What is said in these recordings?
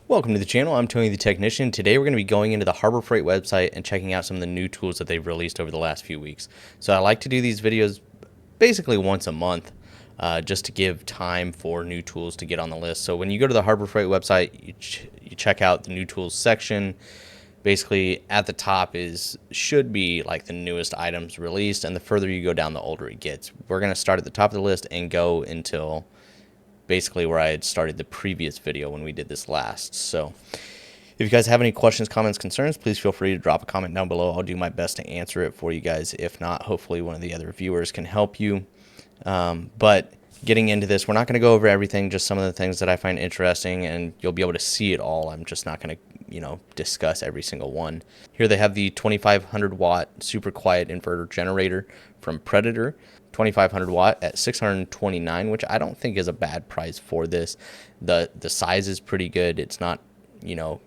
Welcome to the channel. I'm Tony the Technician. Today we're going to be going into the Harbor Freight website and checking out some of the new tools that they've released over the last few weeks. So I like to do these videos basically once a month just to give time for new tools to get on the list. So when you go to the Harbor Freight website, you check out the new tools section. Basically at the top should be like the newest items released, and the further you go down, the older it gets. We're going to start at the top of the list and go until basically where I had started the previous video when we did this last. So if you guys have any questions, comments, concerns, please feel free to drop a comment down below. I'll do my best to answer it for you guys. If not, hopefully one of the other viewers can help you. But getting into this, we're not going to go over everything, just some of the things that I find interesting, and you'll be able to see it all. I'm just not going to, discuss every single one. Here they have the 2500 watt super quiet inverter generator from Predator. 2500 watt at $629, which I don't think is a bad price for this. The size is pretty good. It's not,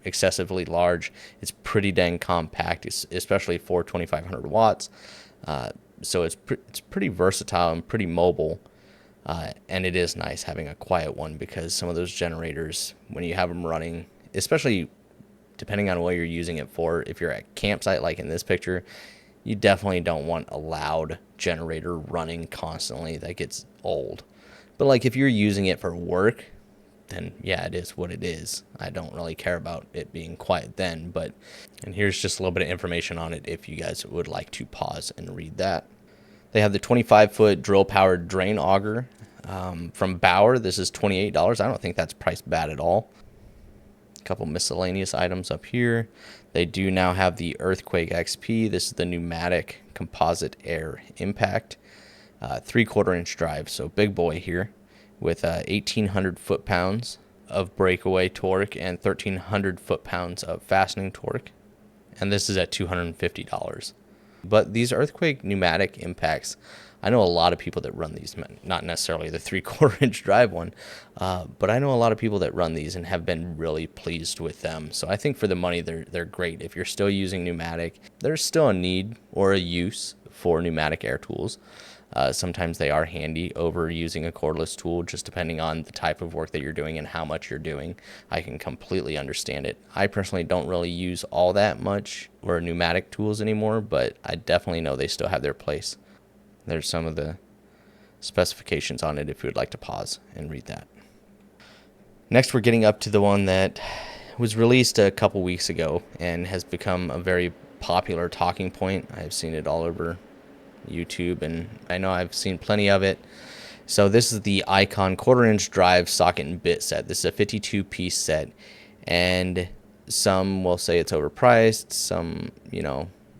excessively large. It's pretty dang compact, especially for 2500 watts. So it's pretty versatile and pretty mobile. And it is nice having a quiet one, because some of those generators, when you have them running, especially depending on what you're using it for, if you're at a campsite like in this picture, you definitely don't want a loud generator running constantly. That gets old. But like if you're using it for work, then yeah, it is what it is. I don't really care about it being quiet then. And here's just a little bit of information on it if you guys would like to pause and read that. They have the 25-foot drill-powered drain auger from Bauer. This is $28. I don't think that's priced bad at all. A couple miscellaneous items up here. They do now have the Earthquake XP. This is the pneumatic composite air impact, 3/4 inch drive. So big boy here with 1,800 foot-pounds of breakaway torque and 1,300 foot-pounds of fastening torque. And this is at $250. But these Earthquake pneumatic impacts, I know a lot of people that run these, not necessarily the 3/4 inch drive one, but I know a lot of people that run these and have been really pleased with them. So I think for the money, they're great. If you're still using pneumatic, there's still a need or a use for pneumatic air tools. Sometimes they are handy over using a cordless tool, just depending on the type of work that you're doing and how much you're doing. I can completely understand it. I personally don't really use all that much or pneumatic tools anymore, but I definitely know they still have their place. There's some of the specifications on it if you would like to pause and read that. Next, we're getting up to the one that was released a couple weeks ago and has become a very popular talking point. I've seen it all over YouTube, and I know I've seen plenty of it. So this is the Icon 1/4 inch drive socket and bit set. This is a 52-piece set, and some will say it's overpriced. Some,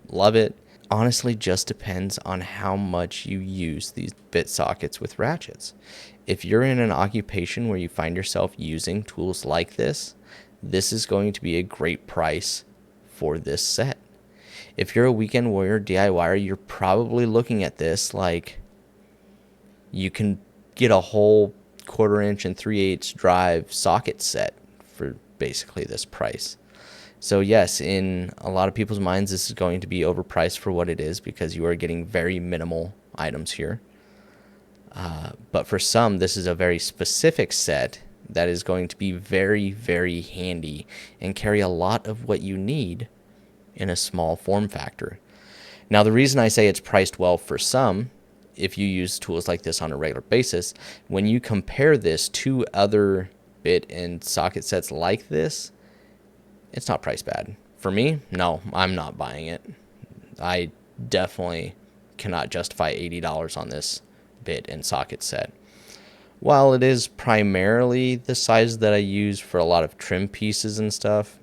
love it. Honestly, just depends on how much you use these bit sockets with ratchets. If you're in an occupation where you find yourself using tools like this is going to be a great price for this set. If you're a weekend warrior DIYer, you're probably looking at this like you can get a whole 1/4 inch and 3/8 drive socket set for basically this price. So yes, in a lot of people's minds, this is going to be overpriced for what it is, because you are getting very minimal items here. But for some, this is a very specific set that is going to be very, very handy and carry a lot of what you need in a small form factor. Now, the reason I say it's priced well for some, if you use tools like this on a regular basis, when you compare this to other bit and socket sets like this, it's not priced bad. For me, no, I'm not buying it. I definitely cannot justify $80 on this bit and socket set. While it is primarily the size that I use for a lot of trim pieces and stuff,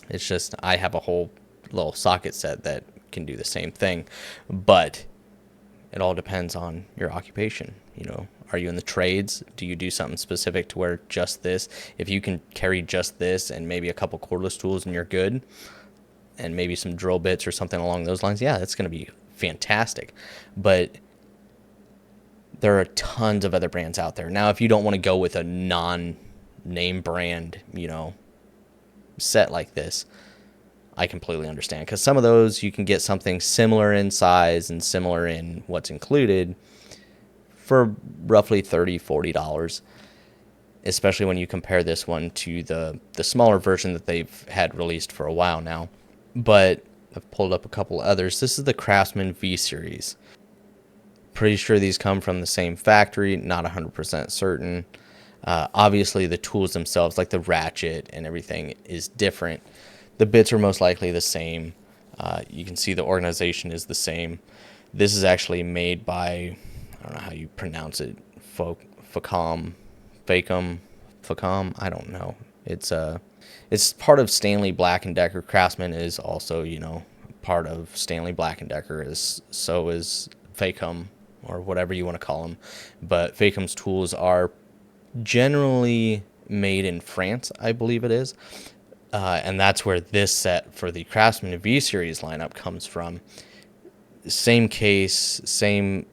it's just I have a whole little socket set that can do the same thing. But it all depends on your occupation. Are you in the trades? Do you do something specific to where just this? If you can carry just this and maybe a couple cordless tools and you're good, and maybe some drill bits or something along those lines, yeah, that's going to be fantastic. But there are tons of other brands out there. Now, if you don't want to go with a non-name brand, set like this, I completely understand, because some of those you can get something similar in size and similar in what's included for roughly $30-$40. especially when you compare this one to the smaller version that they've had released for a while now. But I've pulled up a couple others. This is the Craftsman V Series. Pretty sure these come from the same factory, not 100% certain. Obviously, the tools themselves, like the ratchet and everything, is different. The bits are most likely the same. You can see the organization is the same. This is actually made by, I don't know how you pronounce it, Facom, I don't know. It's part of Stanley Black & Decker. Craftsman is also, part of Stanley Black & Decker, so is Facom, or whatever you want to call them. But Facom's tools are generally made in France, I believe it is. And that's where this set for the Craftsman V Series lineup comes from. Same case, same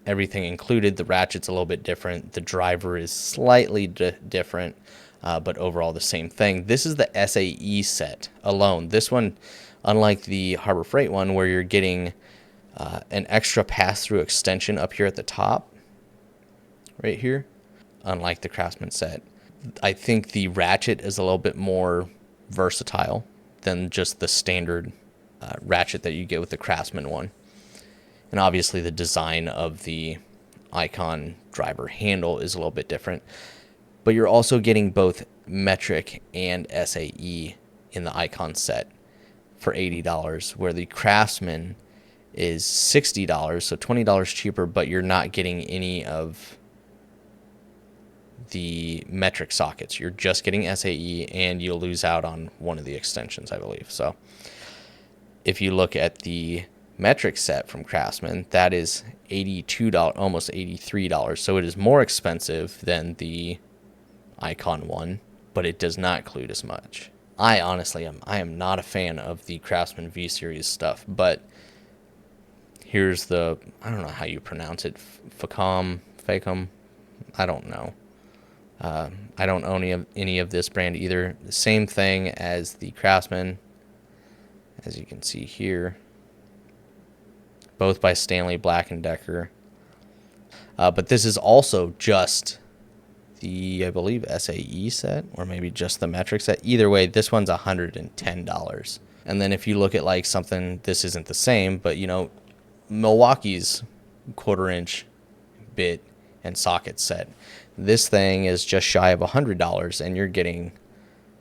everything included. The ratchet's a little bit different. The driver is slightly different, but overall the same thing. This is the SAE set alone. This one, unlike the Harbor Freight one, where you're getting an extra pass-through extension up here at the top, right here, unlike the Craftsman set, I think the ratchet is a little bit more versatile than just the standard ratchet that you get with the Craftsman one. And obviously the design of the Icon driver handle is a little bit different. But you're also getting both metric and SAE in the Icon set for $80, where the Craftsman is $60, so $20 cheaper, but you're not getting any of the metric sockets. You're just getting SAE, and you'll lose out on one of the extensions, I believe. So if you look at the metric set from Craftsman, that is $82, almost $83. So it is more expensive than the Icon one, but it does not include as much. I am not a fan of the Craftsman V Series stuff, but here's the, I don't know how you pronounce it, Facom, I don't know. I don't own any of this brand either. The same thing as the Craftsman, as you can see here. Both by Stanley Black & Decker. But this is also just the, I believe, SAE set, or maybe just the metric set. Either way, this one's $110. And then if you look at like something, this isn't the same, but Milwaukee's 1/4 inch bit and socket set. This thing is just shy of $100, and you're getting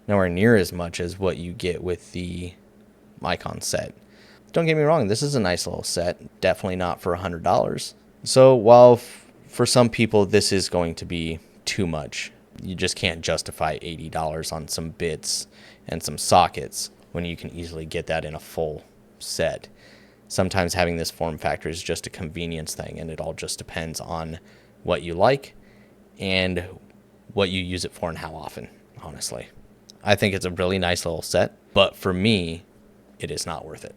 nowhere near as much as what you get with the Icon set. Don't get me wrong, this is a nice little set. Definitely not for $100. So while for some people this is going to be too much, you just can't justify $80 on some bits and some sockets when you can easily get that in a full set. Sometimes having this form factor is just a convenience thing, and it all just depends on what you like and what you use it for and how often, honestly. I think it's a really nice little set, but for me, it is not worth it.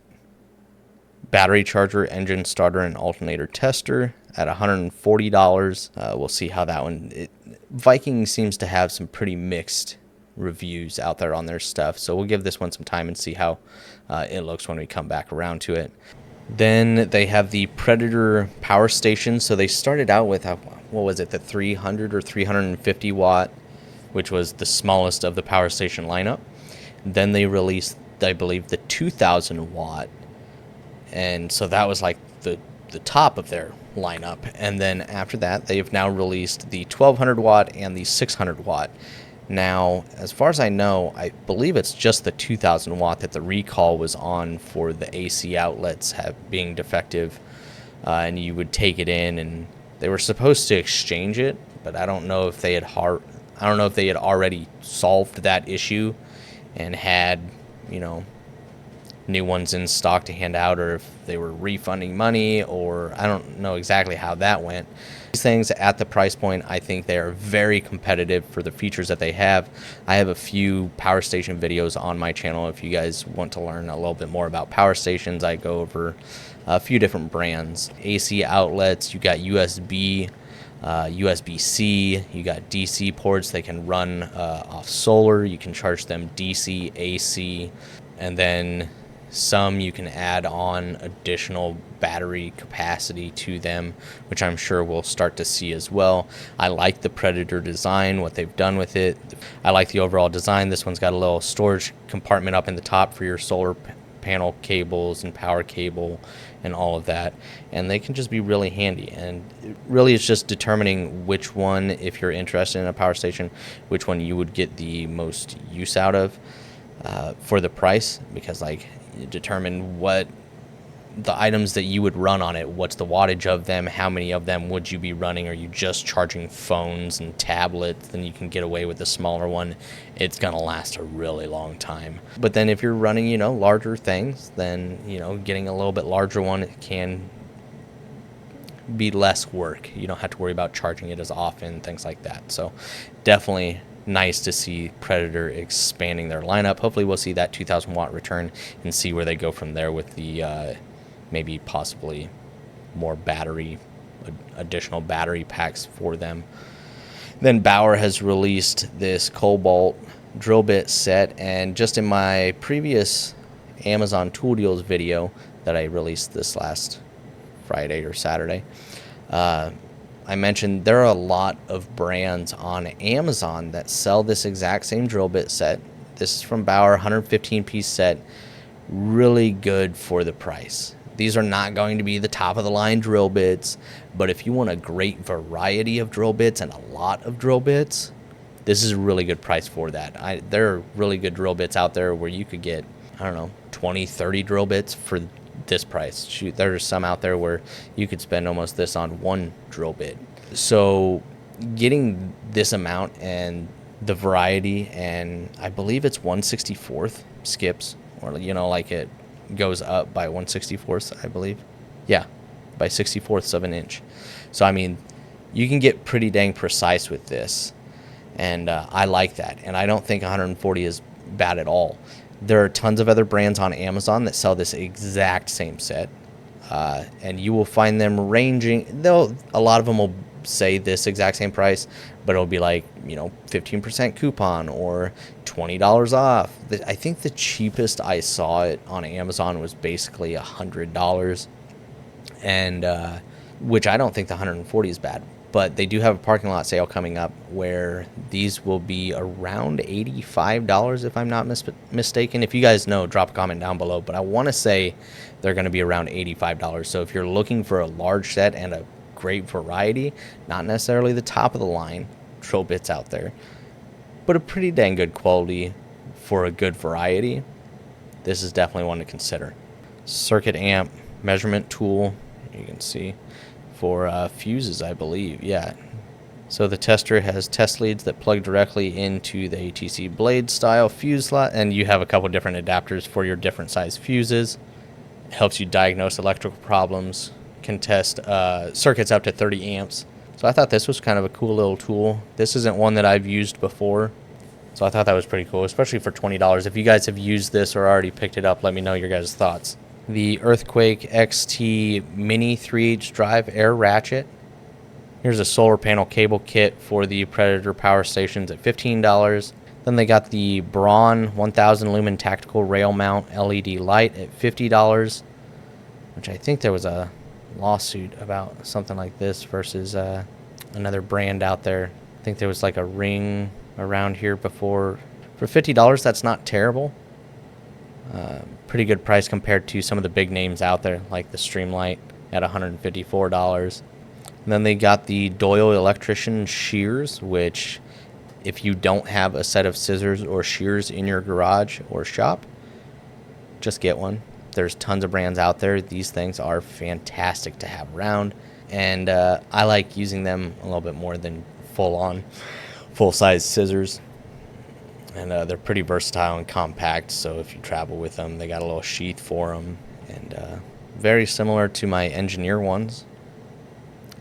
Battery charger, engine starter, and alternator tester at $140. We'll see how that one... Viking seems to have some pretty mixed reviews out there on their stuff, so we'll give this one some time and see how it looks when we come back around to it. Then they have the Predator power station. So they started out with, what was it, the 300 or 350 watt, which was the smallest of the power station lineup. Then they released, I believe, the 2000 watt. And so that was like the top of their lineup. And then after that, they have now released the 1200 watt and the 600 watt. Now, as far as I know, I believe it's just the 2000 watt that the recall was on for the AC outlets being defective, and you would take it in, and they were supposed to exchange it, but I don't know if they had already solved that issue and had, new ones in stock to hand out, or if they were refunding money, or I don't know exactly how that went. These things at the price point, I think they are very competitive for the features that they have. I have a few power station videos on my channel. If you guys want to learn a little bit more about power stations, I go over a few different brands. AC outlets, you got USB, USB-C, you got DC ports. They can run off solar. You can charge them DC, AC, and then Some you can add on additional battery capacity to them, which I'm sure we'll start to see as well. I like the Predator design, what they've done with it. I like the overall design. This one's got a little storage compartment up in the top for your solar panel cables and power cable and all of that, and they can just be really handy. And really it's just determining which one, if you're interested in a power station, which one you would get the most use out of for the price, because like determine what the items that you would run on it, what's the wattage of them, how many of them would you be running. Are you just charging phones and tablets? Then you can get away with the smaller one. It's gonna last a really long time. But then if you're running, you know, larger things, then, you know, getting a little bit larger one, it can be less work. You don't have to worry about charging it as often, things like that. So definitely nice to see Predator expanding their lineup. Hopefully we'll see that 2,000 watt return and see where they go from there with the maybe possibly more additional battery packs for them. Then Bauer has released this Cobalt drill bit set, and just in my previous Amazon Tool Deals video that I released this last Friday or Saturday, I mentioned there are a lot of brands on Amazon that sell this exact same drill bit set. This is from Bauer, 115 piece set, really good for the price. These are not going to be the top of the line drill bits, but if you want a great variety of drill bits and a lot of drill bits, this is a really good price for that. There are really good drill bits out there where you could get, I don't know, 20, 30 drill bits for this price. Shoot, there's some out there where you could spend almost this on one drill bit. So getting this amount and the variety, and I believe it's 1/64th skips, or, you know, like it goes up by 1/64th, I believe. Yeah, by 64ths of an inch. So, I mean, you can get pretty dang precise with this, and I like that. And I don't think 140 is bad at all. There are tons of other brands on Amazon that sell this exact same set, and you will find them ranging. A lot of them will say this exact same price, but it'll be like, you know, 15% coupon or $20 off. I think the cheapest I saw it on Amazon was basically $100, and which I don't think the 140 is bad. But they do have a parking lot sale coming up where these will be around $85, if I'm not mistaken. If you guys know, drop a comment down below. But I want to say they're going to be around $85. So if you're looking for a large set and a great variety, not necessarily the top of the line drill bits out there, but a pretty dang good quality for a good variety, this is definitely one to consider. Circuit amp measurement tool, you can see, for fuses, I believe. Yeah. So the tester has test leads that plug directly into the ATC blade style fuse slot, and you have a couple different adapters for your different size fuses. It helps you diagnose electrical problems, can test circuits up to 30 amps. So I thought this was kind of a cool little tool. This isn't one that I've used before, so I thought that was pretty cool, especially for $20. If you guys have used this or already picked it up, let me know your guys' thoughts. The Earthquake XT Mini 3H Drive Air Ratchet. Here's a solar panel cable kit for the Predator power stations at $15. Then they got the Braun 1000 lumen tactical rail mount LED light at $50, which I think there was a lawsuit about something like this versus another brand out there. I think there was like a ring around here before. For $50, that's not terrible. Pretty good price compared to some of the big names out there, like the Streamlight at $154. And then they got the Doyle Electrician shears, which if you don't have a set of scissors or shears in your garage or shop, just get one. There's tons of brands out there. These things are fantastic to have around, and I like using them a little bit more than full-size scissors. And they're pretty versatile and compact, so if you travel with them, they got a little sheath for them. And very similar to my Engineer ones.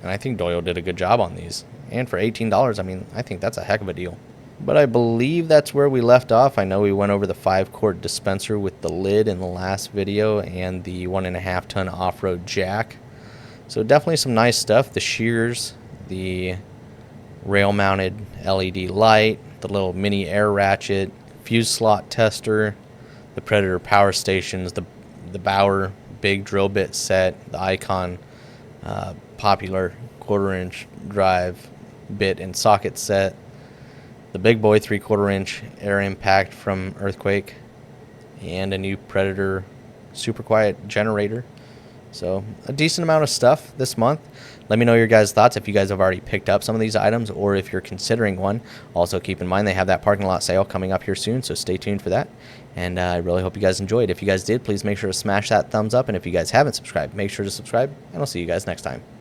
And I think Doyle did a good job on these. And for $18, I mean, I think that's a heck of a deal. But I believe that's where we left off. I know we went over the 5-quart dispenser with the lid in the last video and the 1.5-ton off-road jack. So definitely some nice stuff. The shears, the rail-mounted LED light, the little mini air ratchet, fuse slot tester, the Predator power stations, the the Bauer big drill bit set, the Icon popular 1/4-inch drive bit and socket set, the big boy 3/4-inch air impact from Earthquake, and a new Predator super quiet generator. So a decent amount of stuff this month. Let me know your guys' thoughts if you guys have already picked up some of these items or if you're considering one. Also keep in mind they have that parking lot sale coming up here soon, so stay tuned for that. And I really hope you guys enjoyed. If you guys did, please make sure to smash that thumbs up. And if you guys haven't subscribed, make sure to subscribe, and I'll see you guys next time.